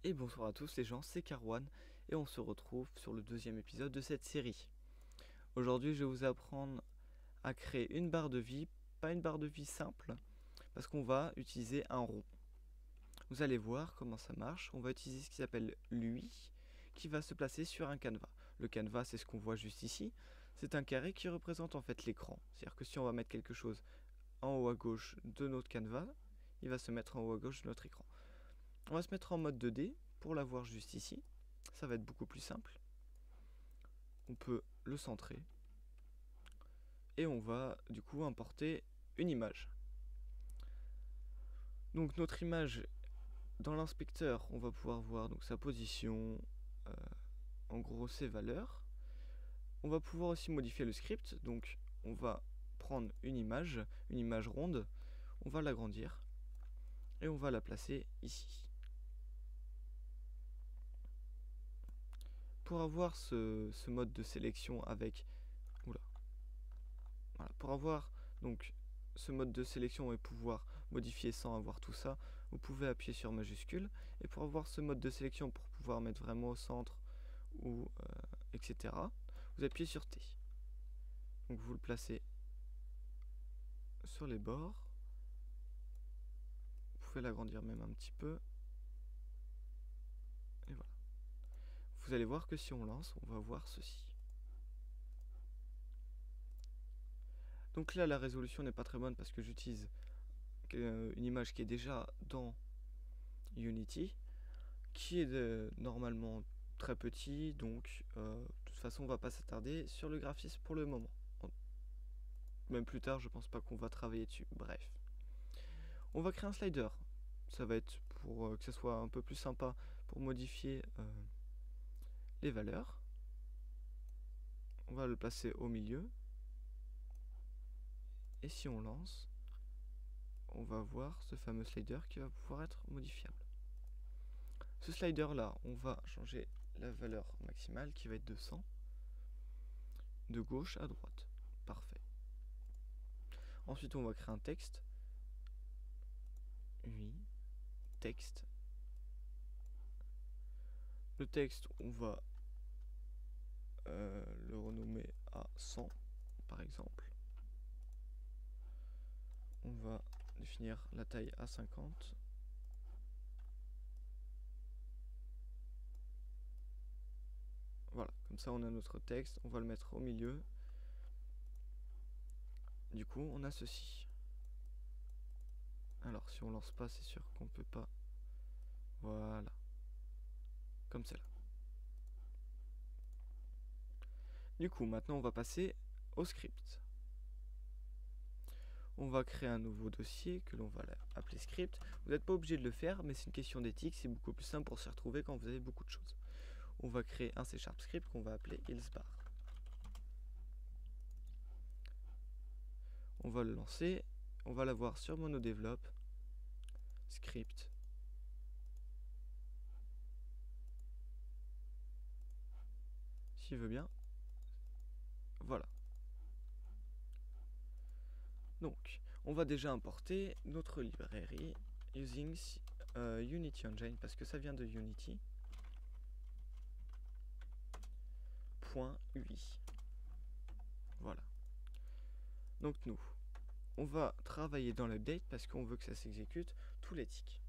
Et bonsoir à tous les gens, c'est Carwan et on se retrouve sur le deuxième épisode de cette série. Aujourd'hui je vais vous apprendre à créer une barre de vie, pas une barre de vie simple, parce qu'on va utiliser un rond. Vous allez voir comment ça marche, on va utiliser ce qui s'appelle l'UI, qui va se placer sur un canevas. Le canevas, c'est ce qu'on voit juste ici, c'est un carré qui représente en fait l'écran. C'est-à-dire que si on va mettre quelque chose en haut à gauche de notre canevas, il va se mettre en haut à gauche de notre écran. On va se mettre en mode 2D pour l'avoir juste ici. Ça va être beaucoup plus simple. On peut le centrer. Et on va du coup importer une image. Donc notre image, dans l'inspecteur, on va pouvoir voir donc sa position, en gros ses valeurs. On va pouvoir aussi modifier le script. Donc on va prendre une image ronde. On va l'agrandir. Et on va la placer ici. Pour avoir ce mode de sélection avec... Oula. Voilà, pour avoir donc ce mode de sélection et pouvoir modifier sans avoir tout ça, vous pouvez appuyer sur majuscule. Et pour avoir ce mode de sélection, pour pouvoir mettre vraiment au centre ou etc., vous appuyez sur T. Donc vous le placez sur les bords. Vous pouvez l'agrandir même un petit peu. Et voilà. Vous allez voir que si on lance, on va voir ceci. Donc là, la résolution n'est pas très bonne parce que j'utilise une image qui est déjà dans Unity, qui est normalement très petit, donc de toute façon on va pas s'attarder sur le graphisme pour le moment. Même plus tard, je pense pas qu'on va travailler dessus. Bref, on va créer un slider. Ça va être pour que ça soit un peu plus sympa pour modifier les valeurs. On va le placer au milieu. Et si on lance, on va voir ce fameux slider qui va pouvoir être modifiable. Ce slider là, on va changer la valeur maximale qui va être de 100 de gauche à droite. Parfait. Ensuite, on va créer un texte. Oui, texte. Le texte, on va le renommer à 100 par exemple. On va définir la taille à 50. Voilà, comme ça on a notre texte, on va le mettre au milieu. Du coup, on a ceci. Alors, si on lance pas, c'est sûr qu'on peut pas. Voilà. Comme cela. Du coup, maintenant on va passer au script. On va créer un nouveau dossier que l'on va appeler script. Vous n'êtes pas obligé de le faire, mais c'est une question d'éthique, c'est beaucoup plus simple pour s'y retrouver quand vous avez beaucoup de choses. On va créer un C# script qu'on va appeler ilsbar. On va le lancer, on va l'avoir sur monodevelop, script. S'il veut bien. Voilà. Donc, on va déjà importer notre librairie using Unity Engine parce que ça vient de Unity. .ui. Voilà. Donc nous, on va travailler dans l'update parce qu'on veut que ça s'exécute tous les ticks.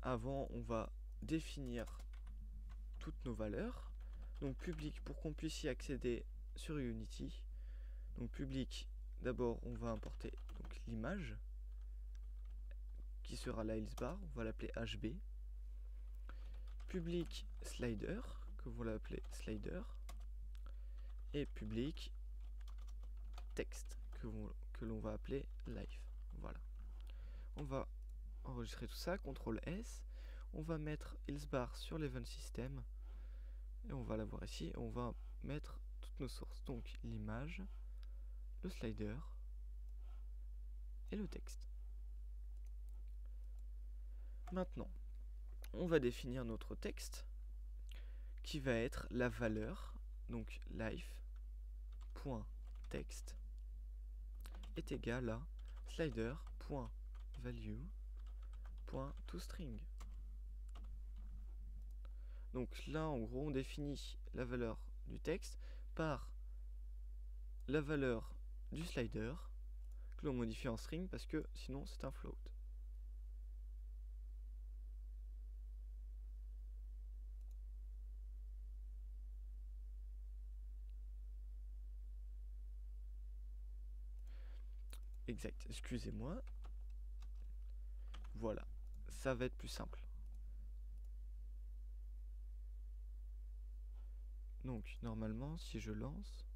Avant, on va définir toutes nos valeurs. Donc public pour qu'on puisse y accéder sur Unity. Donc public, d'abord on va importer l'image qui sera la ilsbar, on va l'appeler HB. Public slider, que vous l'appelez slider. Et public texte, que l'on va appeler live. Voilà. On va enregistrer tout ça, CTRL S. On va mettre ilsbar sur l'event system. Et on va l'avoir ici. Et on va mettre toutes nos sources. Donc l'image, le slider et le texte. Maintenant, on va définir notre texte qui va être la valeur, donc life.text est égal à slider.value.toString. Donc là, en gros, on définit la valeur du texte par la valeur du slider que l'on modifie en string parce que sinon c'est un float. Exact, excusez-moi. Voilà, ça va être plus simple. Donc normalement, si je lance,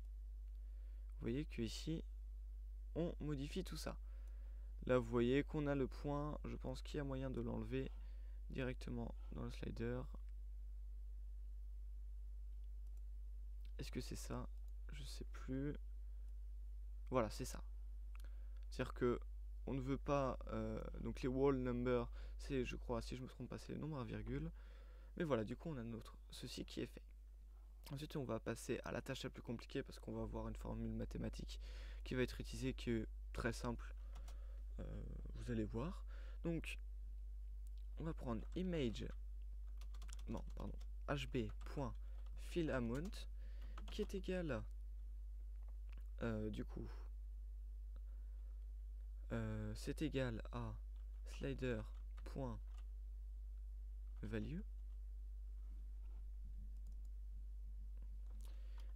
vous voyez que ici, on modifie tout ça. Là, vous voyez qu'on a le point. Je pense qu'il y a moyen de l'enlever directement dans le slider. Est-ce que c'est ça? Je sais plus. Voilà, c'est ça. C'est-à-dire que on ne veut pas. Donc les wall number, c'est, je crois, si je me trompe pas, c'est les nombres à virgule. Mais voilà, du coup, on a notre ceci qui est fait. Ensuite, on va passer à la tâche la plus compliquée parce qu'on va avoir une formule mathématique qui va être utilisée, qui est très simple. Vous allez voir. Donc, on va prendre image, non, pardon, hb.fillamount qui est égal à, du coup, c'est égal à slider.value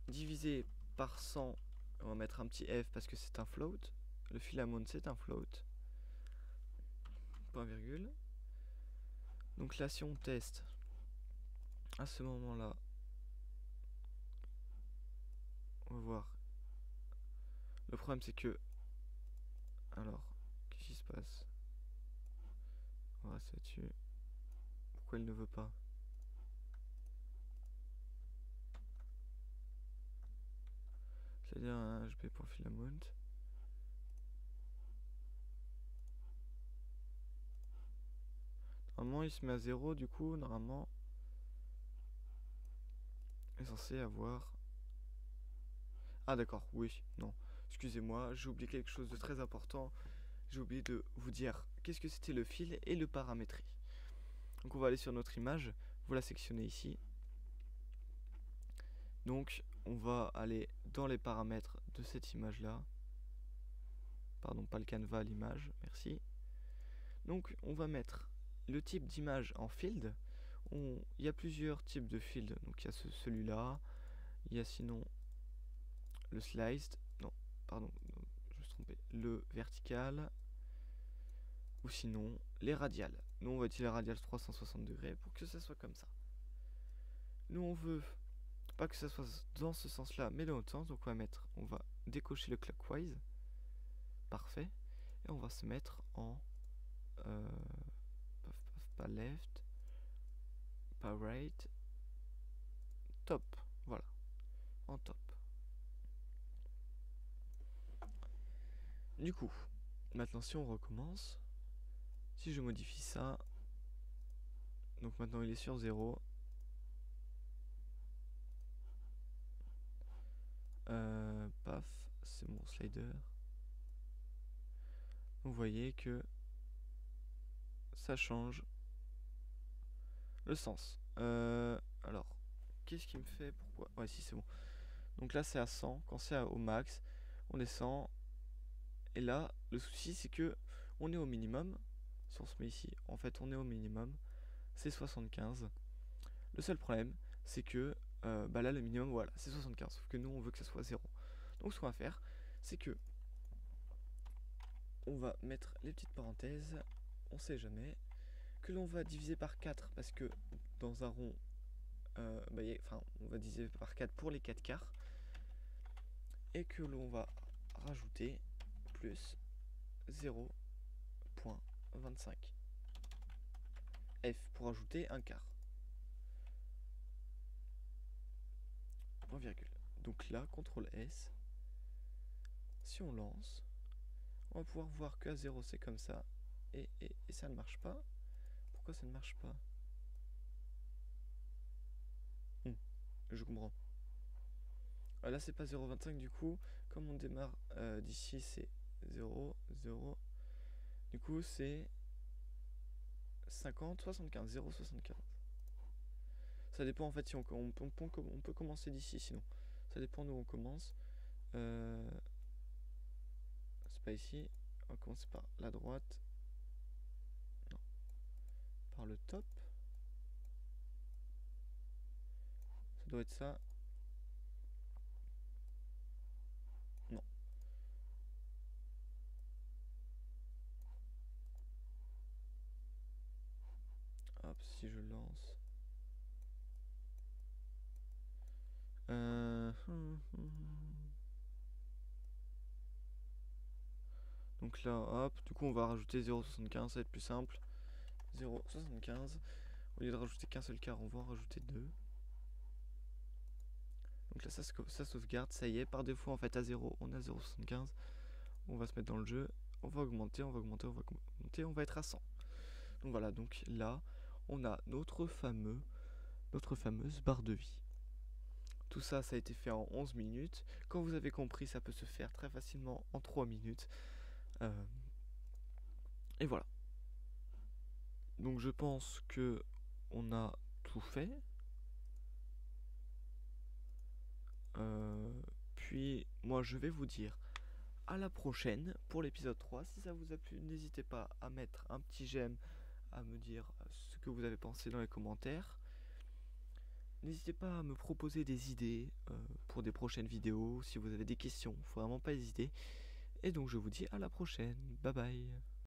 divisé par 100. On va mettre un petit f parce que c'est un float. Le fillamount c'est un float. Point virgule. Donc là, si on teste à ce moment-là, on va voir. Le problème c'est que, alors, qu'est-ce qui se passe? On va rester là-dessus. Pourquoi il ne veut pas? C'est-à-dire un hb.fillamount. Normalement il se met à 0, du coup normalement il est censé avoir... Ah d'accord, oui, non. Excusez-moi, j'ai oublié quelque chose de très important. J'ai oublié de vous dire qu'est-ce que c'était le fil et le paramétrer. Donc on va aller sur notre image, vous la sectionnez ici. Donc on va aller dans les paramètres de cette image là. Pardon, pas le canevas, l'image, merci. Donc on va mettre le type d'image en field. Il y a plusieurs types de field. Donc il y a celui-là. Il y a sinon le sliced. Non, pardon, je me suis trompé. Le vertical. Ou sinon les radiales. Nous on va utiliser la radiale 360 degrés pour que ça soit comme ça. Nous on veut pas que ça soit dans ce sens là mais dans l'autre sens, donc on va décocher le clockwise, parfait, et on va se mettre en pas left, pas right, top, voilà, en top. Du coup maintenant si on recommence, si je modifie ça, donc maintenant il est sur 0, paf, c'est mon slider. Vous voyez que ça change le sens. Alors, qu'est-ce qui me fait? Pourquoi? Ouais, si, c'est bon. Donc là, c'est à 100. Quand c'est au max, on descend. Et là, le souci, c'est que on est au minimum. Si on se met ici, en fait, on est au minimum. C'est 75. Le seul problème, c'est que bah là, le minimum, voilà, c'est 75. Sauf que nous, on veut que ça soit 0. Donc, ce qu'on va faire, c'est que on va mettre les petites parenthèses. On sait jamais. Que l'on va diviser par 4 parce que dans un rond, on va diviser par 4 pour les 4 quarts. Et que l'on va rajouter plus 0.25 f pour ajouter un quart. Point virgule. Donc là, CTRL S, si on lance, on va pouvoir voir qu'à 0 c'est comme ça, et ça ne marche pas. Pourquoi ça ne marche pas? Je comprends. Là c'est pas 0.25, du coup, comme on démarre d'ici, c'est 0, 0. Du coup c'est 50, 75, 0,75. Ça dépend en fait si on peut commencer d'ici sinon. Ça dépend d'où on commence. C'est pas ici. On va commencer par la droite. Non. Par le top. Ça doit être ça. Non. Hop, si je lance. Donc là, hop, du coup on va rajouter 0,75, ça va être plus simple. 0,75. Au lieu de rajouter qu'un seul quart, on va en rajouter 2. Donc là, ça sauvegarde, ça y est, par défaut en fait à 0, on a 0,75. On va se mettre dans le jeu, on va augmenter, on va augmenter, on va augmenter, on va être à 100. Donc voilà, donc là, on a notre fameuse barre de vie. Tout ça, ça a été fait en 11 minutes. Quand vous avez compris, ça peut se faire très facilement en 3 minutes. Et voilà. Donc je pense que on a tout fait. Puis moi je vais vous dire à la prochaine pour l'épisode 3. Si ça vous a plu, n'hésitez pas à mettre un petit j'aime, à me dire ce que vous avez pensé dans les commentaires. N'hésitez pas à me proposer des idées pour des prochaines vidéos. Si vous avez des questions, faut vraiment pas hésiter. Et donc je vous dis à la prochaine. Bye bye.